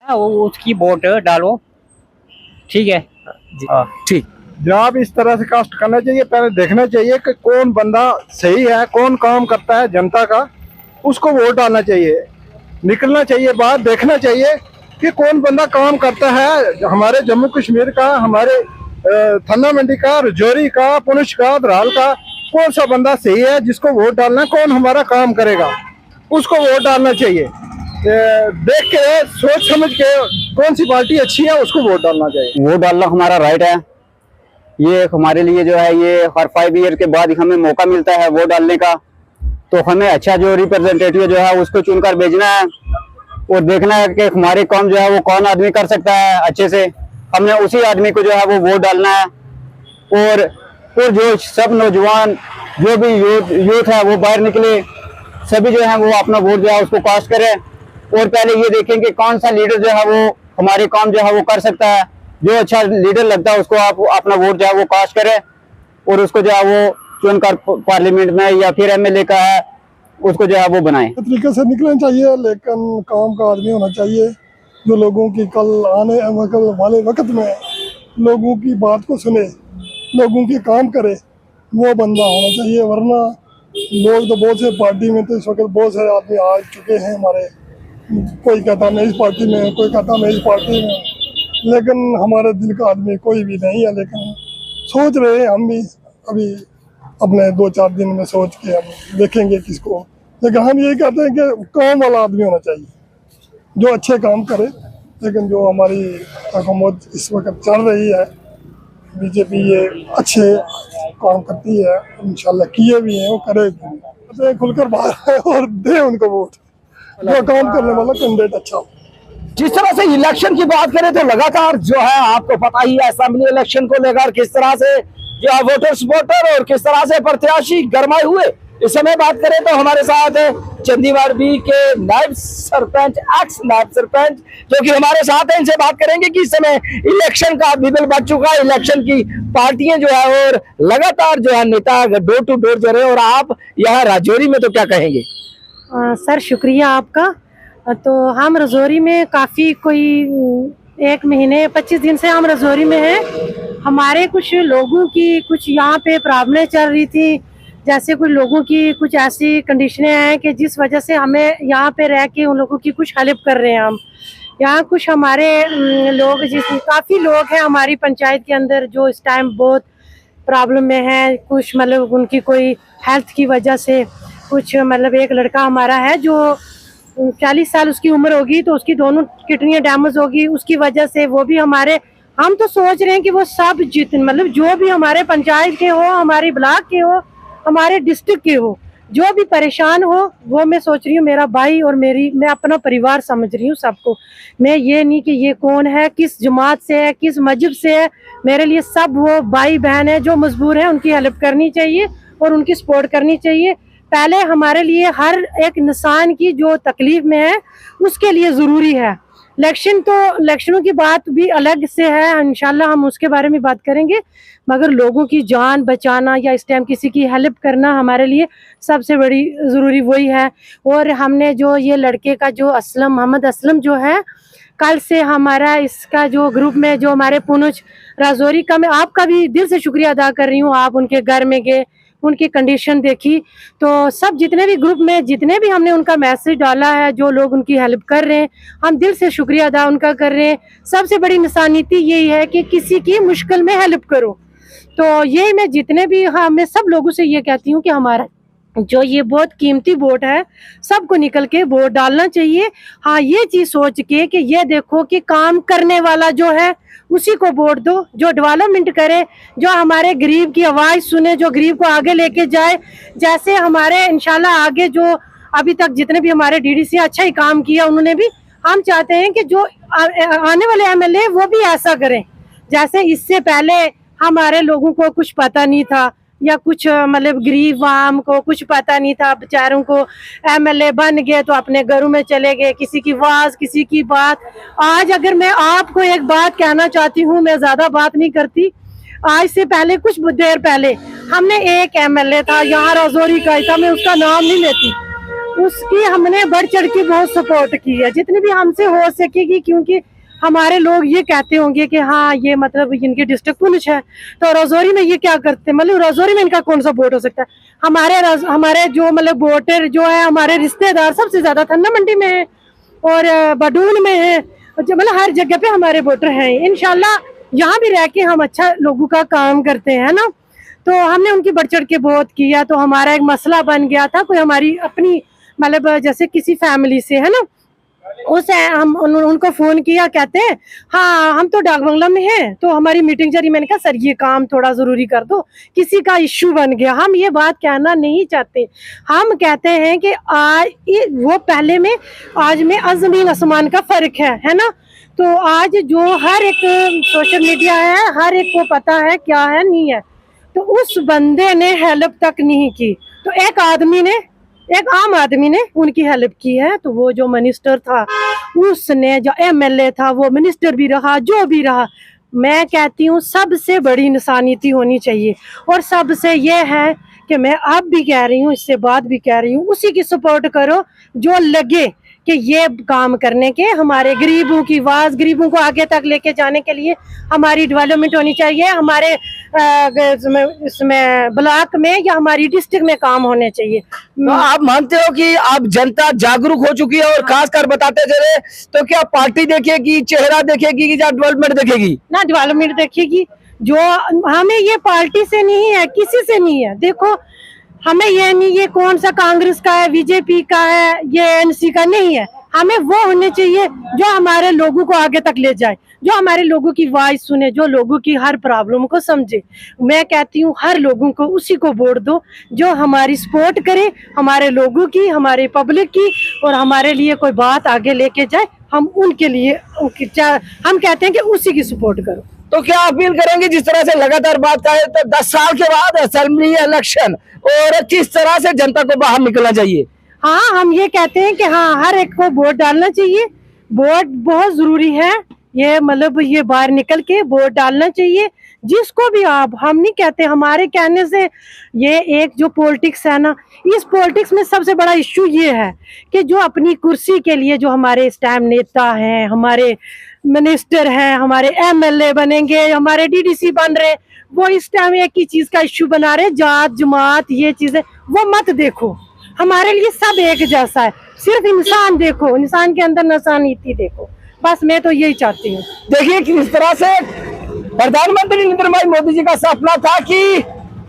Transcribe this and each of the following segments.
हाँ, वो उसकी वोट डालो। ठीक है जी। ठीक। जनाब इस तरह से कास्ट करना चाहिए, पहले देखना चाहिए कि कौन बंदा सही है, कौन काम करता है जनता का, उसको वोट डालना चाहिए। निकलना चाहिए बाहर, देखना चाहिए कि कौन बंदा काम करता है हमारे जम्मू कश्मीर का, हमारे थन्ना मंडी का, रजौरी का, पुंछ का, धराल का, कौन सा बंदा सही है जिसको वोट डालना, कौन हमारा काम करेगा उसको वोट डालना चाहिए। देख के सोच समझ के कौन सी पार्टी अच्छी है उसको वोट डालना चाहिए। वोट डालना हमारा राइट है। ये हमारे लिए जो है, ये हर 5 ईयर के बाद हमें मौका मिलता है वोट डालने का, तो हमें अच्छा जो रिप्रेजेंटेटिव जो है उसको चुनकर भेजना है और देखना है कि हमारे काम जो है वो कौन आदमी कर सकता है अच्छे से। हमने उसी आदमी को जो है वो वोट डालना है। और जो सब नौजवान जो भी यूथ है वो बाहर निकले, सभी जो है वो अपना वोट जो है उसको कास्ट करें और पहले ये देखें कि कौन सा लीडर जो है वो हमारे काम जो है वो कर सकता है। जो अच्छा लीडर लगता है उसको आप अपना वोट जो है वो कास्ट करें और उसको जो है वो चुनकर पार्लियामेंट में या फिर एमएलए का है उसको जो है वो बनाएं। तरीके से निकलना चाहिए, लेकिन काम का आदमी होना चाहिए जो लोगों की कल आने वाले वक्त में लोगों की बात को सुने, लोगों के काम करे, वो बंदा होना चाहिए। वरना लोग तो बहुत से पार्टी में, तो इस वक्त बहुत सारे आदमी आ चुके हैं हमारे, कोई कहता मैं इस पार्टी में, कोई कहता मैं इस पार्टी में, लेकिन हमारे दिल का आदमी कोई भी नहीं है। लेकिन सोच रहे हैं हम भी, अभी अपने 2-4 दिन में सोच के हम देखेंगे किसको। लेकिन हम यही कहते हैं कि काम वाला आदमी होना चाहिए जो अच्छे काम करे। लेकिन जो हमारी हुकूमत इस वक्त चल रही है, बीजेपी, ये अच्छे काम करती है, इंशाल्लाह किए भी हैं, वो करेगी। खुलकर बाहर है और दे उनको वोट, जो काम करने वाला कैंडिडेट अच्छा हो। जिस तरह से इलेक्शन की बात करें तो लगातार जो है आपको पता ही है असेंबली इलेक्शन को लेकर किस तरह से जो है वोटर सपोर्टर और किस तरह से प्रत्याशी गरमाए हुए। इस समय बात करें तो हमारे साथ चंदीवाड़ी के नायब सरपंच, एक्स नायब सरपंच जो कि हमारे साथ हैं, इनसे बात करेंगे कि इस समय इलेक्शन का बिगुल बढ़ चुका है, इलेक्शन की पार्टियां जो है और लगातार जो है नेता डोर टू डोर जा रहे हैं। और आप यहाँ राजौरी में तो क्या कहेंगे? सर शुक्रिया आपका। तो हम रजौरी में काफ़ी कोई 1 महीने 25 दिन से हम रजौरी में हैं। हमारे कुछ लोगों की कुछ यहाँ पे प्रॉब्लम चल रही थी, जैसे कुछ लोगों की कुछ ऐसी कंडीशनें हैं कि जिस वजह से हमें यहाँ पे रह के उन लोगों की कुछ हेल्प कर रहे हैं। हम यहाँ कुछ हमारे लोग, जिसमें काफ़ी लोग हैं हमारी पंचायत के अंदर जो इस टाइम बहुत प्रॉब्लम में हैं। कुछ मतलब उनकी कोई हेल्थ की वजह से कुछ, मतलब एक लड़का हमारा है जो 40 साल उसकी उम्र होगी, तो उसकी दोनों किडनियाँ डैमेज होगी, उसकी वजह से वो भी हमारे, हम तो सोच रहे हैं कि वो सब जितने मतलब जो भी हमारे पंचायत के हो, हमारी ब्लॉक के हो, हमारे डिस्ट्रिक्ट के हो, जो भी परेशान हो, वो मैं सोच रही हूँ मेरा भाई और मैं अपना परिवार समझ रही हूँ सबको। मैं ये नहीं कि ये कौन है, किस जमात से है, किस मजहब से है, मेरे लिए सब वो भाई बहन है जो मजबूर है, उनकी हेल्प करनी चाहिए और उनकी सपोर्ट करनी चाहिए। पहले हमारे लिए हर एक इंसान की जो तकलीफ में है उसके लिए ज़रूरी है। इलेक्शनों की बात भी अलग से है, इंशाल्लाह हम उसके बारे में बात करेंगे, मगर लोगों की जान बचाना या इस टाइम किसी की हेल्प करना हमारे लिए सबसे बड़ी ज़रूरी वही है। और हमने जो ये लड़के का जो मोहम्मद असलम जो है, कल से हमारा इसका जो ग्रुप में जो हमारे पुंछ राजौरी का, मैं आपका भी दिल से शुक्रिया अदा कर रही हूँ। आप उनके घर में गए, उनकी कंडीशन देखी, तो सब जितने भी ग्रुप में जितने भी हमने उनका मैसेज डाला है, जो लोग उनकी हेल्प कर रहे हैं, हम दिल से शुक्रिया अदा उनका कर रहे हैं। सबसे बड़ी इंसानियत यही है कि किसी की मुश्किल में हेल्प करो। तो ये मैं जितने भी, हाँ, मैं सब लोगों से ये कहती हूँ कि हमारा जो ये बहुत कीमती वोट है, सबको निकल के वोट डालना चाहिए। हाँ, ये चीज़ सोच के कि ये देखो कि काम करने वाला जो है उसी को वोट दो, जो डेवलपमेंट करे, जो हमारे गरीब की आवाज़ सुने, जो गरीब को आगे लेके जाए। जैसे हमारे इंशाल्लाह आगे जो अभी तक जितने भी हमारे डीडीसी अच्छा ही काम किया उन्होंने भी, हम चाहते हैं कि जो आने वाले एमएलए वो भी ऐसा करें। जैसे इससे पहले हमारे लोगों को कुछ पता नहीं था, या कुछ मतलब गरीब आम को कुछ पता नहीं था, बेचारों को एमएलए बन गए तो अपने घरों में चले गए, किसी की आवाज किसी की बात। आज अगर मैं आपको एक बात कहना चाहती हूँ, मैं ज्यादा बात नहीं करती। आज से पहले कुछ देर पहले हमने एक एमएलए था यहाँ राजौरी का ही था, मैं उसका नाम नहीं लेती, उसकी हमने बढ़ चढ़ के बहुत सपोर्ट की है, जितनी भी हमसे हो सकेगी, क्योंकि हमारे लोग ये कहते होंगे कि हाँ ये मतलब इनके डिस्ट्रिक्ट पुलिस है, तो राजौरी में ये क्या करते हैं, मतलब राजौरी में इनका कौन सा वोट हो सकता है। हमारे जो मतलब वोटर जो है, हमारे रिश्तेदार सबसे ज्यादा थन्ना मंडी में है और बडून में है, मतलब हर जगह पे हमारे वोटर हैं। इंशाल्लाह यहाँ भी रह के हम अच्छा लोगों का काम करते हैं ना, तो हमने उनकी बढ़ चढ़ के बहुत किया। तो हमारा एक मसला बन गया था, कोई हमारी अपनी मतलब जैसे किसी फैमिली से है ना, उसे हम उनको फोन किया, कहते हैं हाँ हम तो डाक बंगला में हैं, तो हमारी मीटिंग चली। मैंने कहा सर ये काम थोड़ा जरूरी कर दो, किसी का इश्यू बन गया। हम ये बात कहना नहीं चाहते, हम कहते हैं कि आज वो पहले में आज में जमीन आसमान का फर्क है ना। तो आज जो हर एक सोशल मीडिया है, हर एक को पता है क्या है नहीं है, तो उस बंदे ने हेल्प तक नहीं की, तो एक आम आदमी ने उनकी हेल्प की है। तो वो जो मिनिस्टर था, उसने जो एमएलए था, वो मिनिस्टर भी रहा, जो भी रहा, मैं कहती हूँ सबसे बड़ी इंसानियत होनी चाहिए। और सबसे ये है कि मैं अब भी कह रही हूँ, इससे बाद भी कह रही हूँ, उसी की सपोर्ट करो जो लगे कि ये काम करने के हमारे गरीबों की आवाज, गरीबों को आगे तक लेके जाने के लिए हमारी डेवलपमेंट होनी चाहिए, हमारे इसमें ब्लॉक में या हमारी डिस्ट्रिक्ट में काम होने चाहिए। तो आप मानते हो कि अब जनता जागरूक हो चुकी है और खासकर बताते चले तो क्या पार्टी देखेगी, चेहरा देखेगी या डेवलपमेंट देखेगी? ना डेवलपमेंट देखेगी, जो हमें ये पार्टी से नहीं है, किसी से नहीं है। देखो हमें ये नहीं, ये कौन सा कांग्रेस का है, बीजेपी का है, ये एनसी का नहीं है, हमें वो होने चाहिए जो हमारे लोगों को आगे तक ले जाए, जो हमारे लोगों की वॉइस सुने, जो लोगों की हर प्रॉब्लम को समझे। मैं कहती हूँ हर लोगों को उसी को वोट दो जो हमारी सपोर्ट करे, हमारे लोगों की, हमारे पब्लिक की, और हमारे लिए कोई बात आगे लेके जाए, हम उनके लिए हम कहते हैं कि उसी की सपोर्ट करो। तो क्या अपील करेंगे, जिस तरह से लगातार बात करें तो 10 साल के बाद असेंबली इलेक्शन, और किस तरह से जनता को बाहर निकलना चाहिए? हाँ हम ये कहते हैं कि हाँ हर एक को वोट डालना चाहिए, वोट बहुत जरूरी है। ये मतलब ये बाहर निकल के वोट डालना चाहिए जिसको भी आप, हम नहीं कहते, हमारे कहने से ये एक जो पॉलिटिक्स है ना, इस पॉलिटिक्स में सबसे बड़ा इश्यू ये है कि जो अपनी कुर्सी के लिए जो हमारे इस टाइम नेता हैं, हमारे मिनिस्टर हैं, हमारे एमएलए बनेंगे, हमारे डीडीसी बन रहे, वो इस टाइम एक ही चीज का इश्यू बना रहे, जात जमात ये चीजें, वो मत देखो। हमारे लिए सब एक जैसा है, सिर्फ इंसान देखो, इंसान के अंदर इंसानियत देखो, बस मैं तो यही चाहती हूँ। देखिए किस तरह से प्रधानमंत्री नरेंद्र भाई मोदी जी का सपना था कि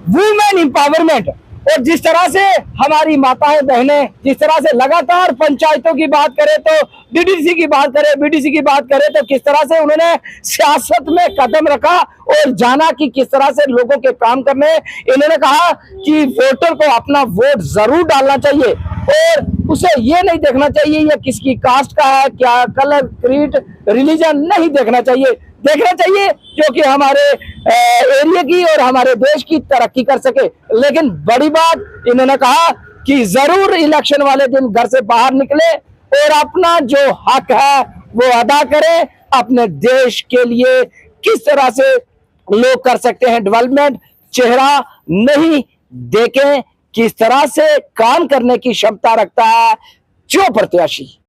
वुमेन एम्पावरमेंट, और जिस तरह से हमारी माताएं बहनें, जिस तरह से लगातार पंचायतों की बात करें तो डीडीसी की बात करें, बीडीसी की बात करें, तो किस तरह से उन्होंने सियासत में कदम रखा और जाना कि किस तरह से लोगों के काम करने। इन्होंने कहा कि वोटर को अपना वोट जरूर डालना चाहिए और उसे ये नहीं देखना चाहिए ये किसकी कास्ट का है, क्या कलर, क्रीड, रिलीजन नहीं देखना चाहिए, देखना चाहिए जो कि हमारे एरिया की और हमारे देश की तरक्की कर सके। लेकिन बड़ी बात इन्होंने कहा कि जरूर इलेक्शन वाले दिन घर से बाहर निकले और अपना जो हक है वो अदा करें, अपने देश के लिए किस तरह से लोग कर सकते हैं डेवलपमेंट, चेहरा नहीं देखें, किस तरह से काम करने की क्षमता रखता है जो प्रत्याशी।